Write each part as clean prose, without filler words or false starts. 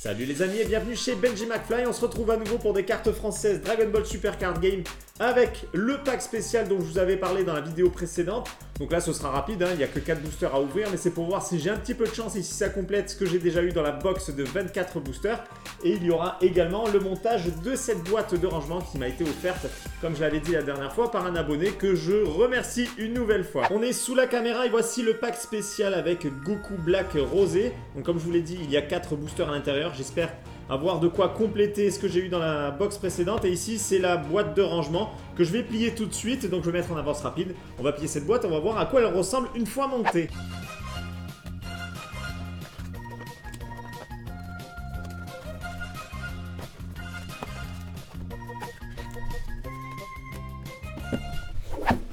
Salut les amis et bienvenue chez Benji McFly. On se retrouve à nouveau pour des cartes françaises Dragon Ball Super Card Game avec le pack spécial dont je vous avais parlé dans la vidéo précédente. Donc là ce sera rapide, il n'y a que 4 boosters à ouvrir, mais c'est pour voir si j'ai un petit peu de chance et si ça complète ce que j'ai déjà eu dans la box de 24 boosters. Et il y aura également le montage de cette boîte de rangement qui m'a été offerte, comme je l'avais dit la dernière fois, par un abonné que je remercie une nouvelle fois. On est sous la caméra et voici le pack spécial avec Goku Black Rosé. Donc comme je vous l'ai dit, il y a 4 boosters à l'intérieur. J'espère avoir de quoi compléter ce que j'ai eu dans la box précédente. Et ici, c'est la boîte de rangement que je vais plier tout de suite. Donc je vais mettre en avance rapide. On va plier cette boîte, on va voir à quoi elle ressemble une fois montée.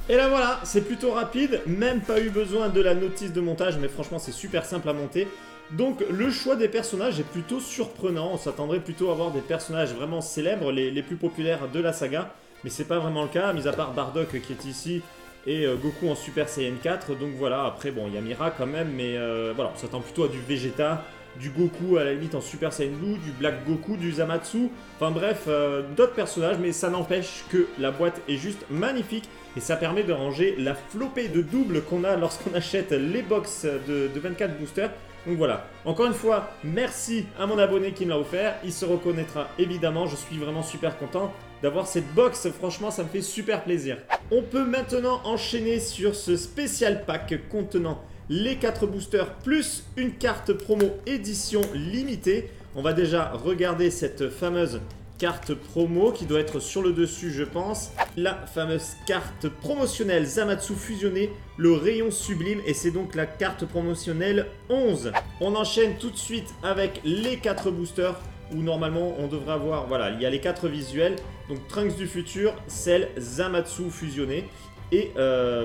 Et là voilà, c'est plutôt rapide, même pas eu besoin de la notice de montage, mais franchement c'est super simple à monter. Donc le choix des personnages est plutôt surprenant, on s'attendrait plutôt à avoir des personnages vraiment célèbres, les plus populaires de la saga. Mais c'est pas vraiment le cas, mis à part Bardock qui est ici et Goku en Super Saiyan 4. Donc voilà, après bon, il y a Mira quand même, mais voilà, on s'attend plutôt à du Vegeta, du Goku à la limite en Super Saiyan Blue, du Black Goku, du Zamasu, enfin bref, d'autres personnages, mais ça n'empêche que la boîte est juste magnifique et ça permet de ranger la flopée de doubles qu'on a lorsqu'on achète les box de 24 boosters. Donc voilà, encore une fois, merci à mon abonné qui me l'a offert, il se reconnaîtra évidemment, je suis vraiment super content d'avoir cette box, franchement ça me fait super plaisir. On peut maintenant enchaîner sur ce spécial pack contenant les 4 boosters plus une carte promo édition limitée. On va déjà regarder cette fameuse carte promo qui doit être sur le dessus je pense. La fameuse carte promotionnelle Zamasu fusionné, le rayon sublime, et c'est donc la carte promotionnelle 11. On enchaîne tout de suite avec les 4 boosters où normalement on devrait avoir, voilà, il y a les 4 visuels. Donc Trunks du futur, Cell, Zamasu fusionné et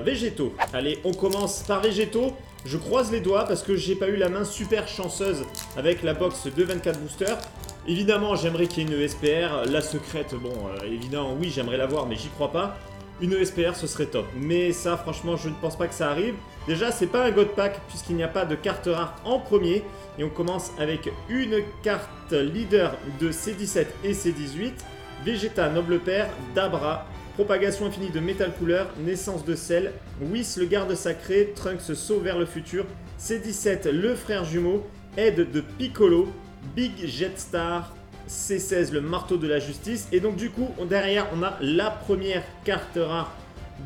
Végétaux. Allez, on commence par Végétaux. Je croise les doigts parce que j'ai pas eu la main super chanceuse avec la box de 24 boosters. Évidemment, j'aimerais qu'il y ait une ESPR. La secrète, bon, évidemment, oui, j'aimerais l'avoir, mais j'y crois pas. Une ESPR, ce serait top. Mais ça, franchement, je ne pense pas que ça arrive. Déjà, c'est pas un God Pack puisqu'il n'y a pas de carte rare en premier. Et on commence avec une carte leader de C17 et C18. Vegeta, Noble Père, Dabra, Propagation infinie de Metal Cooler, Naissance de Cell, Whis le garde sacré, Trunks saut vers le futur, C17 le frère jumeau, Aide de Piccolo, Big Jetstar, C16 le marteau de la justice. Et donc du coup derrière on a la première carte rare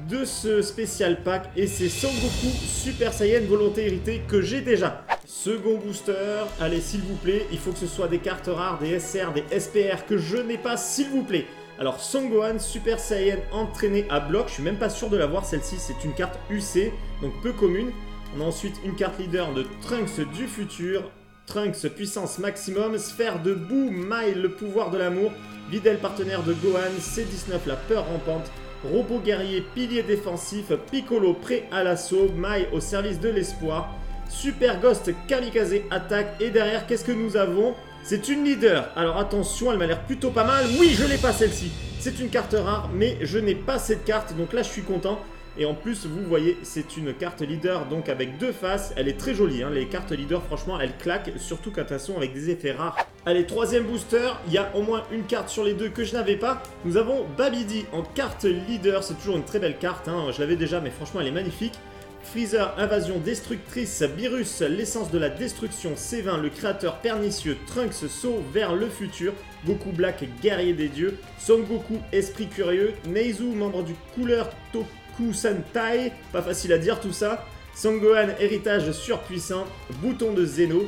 de ce spécial pack et c'est Son Goku Super Saiyan Volonté Héritée que j'ai déjà. Second booster, allez s'il vous plaît, il faut que ce soit des cartes rares, des SR, des SPR que je n'ai pas s'il vous plaît. Alors Son Gohan Super Saiyan entraîné à bloc, je suis même pas sûr de l'avoir celle-ci, c'est une carte UC, donc peu commune. On a ensuite une carte leader de Trunks du futur, Trunks puissance maximum, Sphère de boue, Mai le pouvoir de l'amour, Videl partenaire de Gohan, C19 la peur rampante, Robot guerrier pilier défensif, Piccolo prêt à l'assaut, Mai au service de l'espoir, Super Ghost kamikaze attaque et derrière qu'est-ce que nous avons ? C'est une leader, alors attention, elle m'a l'air plutôt pas mal. Oui, je l'ai pas celle-ci. C'est une carte rare, mais je n'ai pas cette carte, donc là je suis content. Et en plus, vous voyez, c'est une carte leader, donc avec 2 faces. Elle est très jolie, les cartes leader, franchement, elles claquent, surtout quand elles sont avec des effets rares. Allez, troisième booster, il y a au moins une carte sur les 2 que je n'avais pas. Nous avons Babidi en carte leader, c'est toujours une très belle carte, je l'avais déjà, mais franchement, elle est magnifique. Freezer, invasion destructrice, Beerus, l'essence de la destruction, C20, le créateur pernicieux, Trunks, saut vers le futur, Goku Black, guerrier des dieux, Son Goku, esprit curieux, Neizu, membre du couleur Toku Sentai, pas facile à dire tout ça, Son Gohan, héritage surpuissant, bouton de Zeno,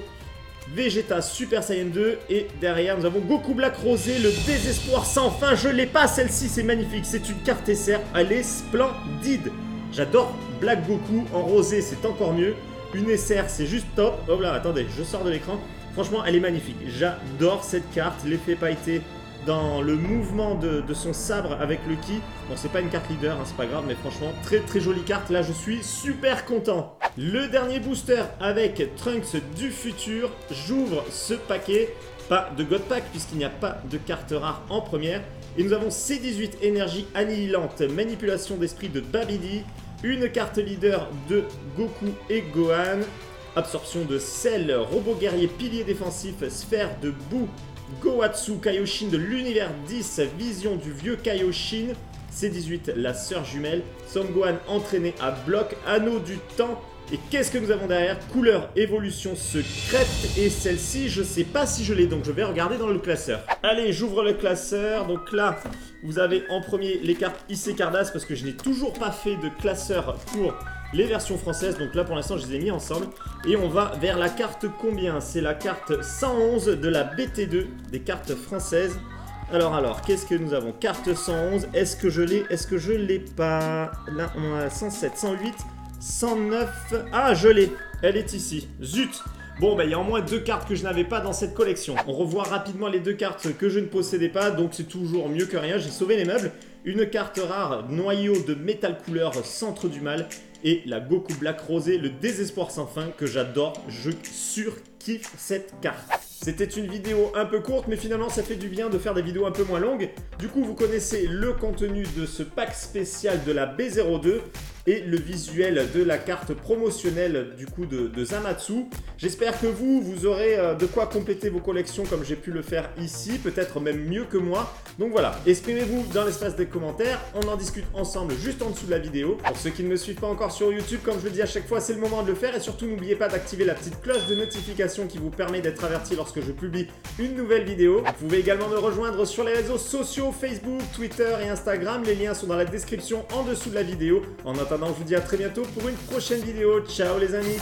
Vegeta Super Saiyan 2 et derrière nous avons Goku Black Rosé, le désespoir sans fin. Je l'ai pas celle-ci, c'est magnifique, c'est une carte SR, elle est splendide. J'adore Black Goku, en rosé c'est encore mieux. Une SR c'est juste top. Oh là, attendez, je sors de l'écran. Franchement elle est magnifique, j'adore cette carte. L'effet pailleté dans le mouvement de son sabre avec le ki. Bon c'est pas une carte leader, c'est pas grave, mais franchement très très jolie carte. Là je suis super content. Le dernier booster avec Trunks du futur. J'ouvre ce paquet. Pas de God Pack puisqu'il n'y a pas de carte rare en première. Et nous avons C18 énergie annihilante, manipulation d'esprit de Babidi, une carte leader de Goku et Gohan, absorption de sel, robot guerrier, pilier défensif, sphère de boue, Gohatsu Kaioshin de l'univers 10, vision du vieux Kaioshin, C18 la sœur jumelle, Son Gohan entraîné à bloc, anneau du temps. Et qu'est-ce que nous avons derrière? Couleur évolution secrète. Et celle-ci, je sais pas si je l'ai, donc je vais regarder dans le classeur. Allez, j'ouvre le classeur. Donc là, vous avez en premier les cartes IC Cardass, parce que je n'ai toujours pas fait de classeur pour les versions françaises. Donc là, pour l'instant, je les ai mis ensemble. Et on va vers la carte combien? C'est la carte 111 de la BT2, des cartes françaises. Alors, qu'est-ce que nous avons? Carte 111, est-ce que je l'ai? Est-ce que je l'ai pas? Là, on a 107, 108... 109... Ah, je l'ai. Elle est ici. Zut. Bon, bah, il y a au moins 2 cartes que je n'avais pas dans cette collection. On revoit rapidement les 2 cartes que je ne possédais pas, donc c'est toujours mieux que rien. J'ai sauvé les meubles. Une carte rare, noyau de métal couleur, centre du mal. Et la Goku Black Rosé, le désespoir sans fin, que j'adore. Je surkiffe cette carte. C'était une vidéo un peu courte, mais finalement ça fait du bien de faire des vidéos un peu moins longues. Du coup, vous connaissez le contenu de ce pack spécial de la B02 et le visuel de la carte promotionnelle du coup de Zamasu. J'espère que vous aurez de quoi compléter vos collections comme j'ai pu le faire ici, peut-être même mieux que moi. Donc voilà, exprimez-vous dans l'espace des commentaires, on en discute ensemble juste en dessous de la vidéo. Pour ceux qui ne me suivent pas encore sur YouTube, comme je le dis à chaque fois, c'est le moment de le faire et surtout n'oubliez pas d'activer la petite cloche de notification qui vous permet d'être averti lorsque je publie une nouvelle vidéo. Vous pouvez également me rejoindre sur les réseaux sociaux Facebook, Twitter et Instagram. Les liens sont dans la description en dessous de la vidéo. En attendant, je vous dis à très bientôt pour une prochaine vidéo. Ciao les amis!